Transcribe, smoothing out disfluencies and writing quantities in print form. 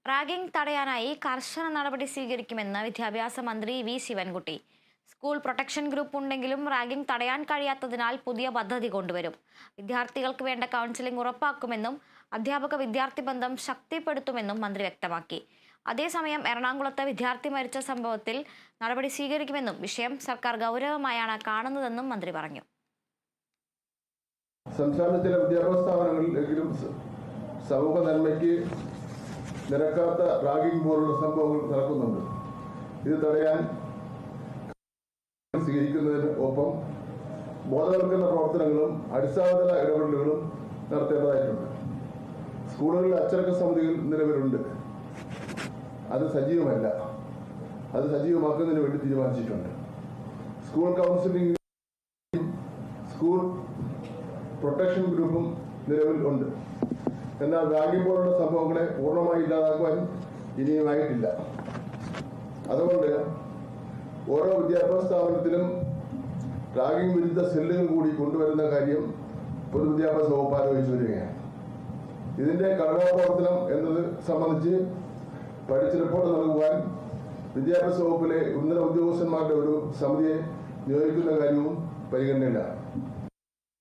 Ragging തടയാനായി കർശന നടപടി സ്വീകരിക്കുമെന്ന് വിദ്യാഭ്യാസ മന്ത്രി V Sivankutty. School protection group ഉണ്ടെങ്കിലും റാഗിംഗ് തടയാൻ കഴിയാത്തതിനാൽ പുതിയ പദ്ധതി കൊണ്ടുവരും. വിദ്യാർത്ഥികൾക്ക് വേണ്ട കൗൺസിലിംഗ് ഉറപ്പാക്കുമെന്നും അധ്യാപക വിദ്യാർത്ഥി ബന്ധം ശക്തിപ്പെടുത്തുമെന്നും മന്ത്രി വ്യക്തമാക്കി. അതേസമയം എറണാകുളത്ത് വിദ്യാർത്ഥി മരിച്ച സംഭവത്തിൽ നടപടി സ്വീകരിക്കുമെന്നും വിഷയം സർക്കാർ ഗൗരവമായാണ് കാണുന്നതെന്നും മന്ത്രി പറഞ്ഞു. സംസ്ഥാനത്തിലെ വിദ്യാഭ്യാസ സ്ഥാപനങ്ങളിലെങ്കിലും സമൂഹ നന്മയ്ക്ക് നിരക്കാത്ത റാഗിംഗ് പോലുള്ള സംഭവങ്ങൾ നടക്കുന്നുണ്ട്. ഇത് തടയാൻ സ്വീകരിക്കുന്നതിന് ഒപ്പം ബോധവൽക്കരണ പ്രവർത്തനങ്ങളും അടിസ്ഥാനതല ഇടപെടലുകളും നടത്തേണ്ടതായിട്ടുണ്ട്. സ്കൂളുകളിൽ അച്ചടക്ക സമിതികൾ നിലവിലുണ്ട്. അത് സജീവമല്ല. അത് സജീവമാക്കുന്നതിന് വേണ്ടി തീരുമാനിച്ചിട്ടുണ്ട്. സ്കൂൾ കൗൺസിലിംഗ്, സ്കൂൾ പ്രൊട്ടക്ഷൻ ഗ്രൂപ്പും നിലവിൽ ഉണ്ട്. എന്നാൽ റാഗിംഗ് പോലുള്ള സംഭവങ്ങളെ പൂർണ്ണമായി ഇല്ലാതാക്കുവാൻ ഇനിയുമായിട്ടില്ല. അതുകൊണ്ട് ഓരോ വിദ്യാഭ്യാസ സ്ഥാപനത്തിലും റാഗിംഗ് വിരുദ്ധ സെല്ലുകൾ കൂടി കൊണ്ടുവരുന്ന കാര്യം പൊതുവിദ്യാഭ്യാസ വകുപ്പ് ആലോചിച്ചു വരികയാണ്. ഇതിന്റെ ഘടനാപ്രവർത്തനം എന്നത് സംബന്ധിച്ച് പഠിച്ച റിപ്പോർട്ട് നൽകുവാൻ വിദ്യാഭ്യാസ വകുപ്പിലെ ഉന്നത ഉദ്യോഗസ്ഥന്മാരുടെ ഒരു സമിതിയെ നിയോഗിക്കുന്ന കാര്യവും പരിഗണനയിലാണ്.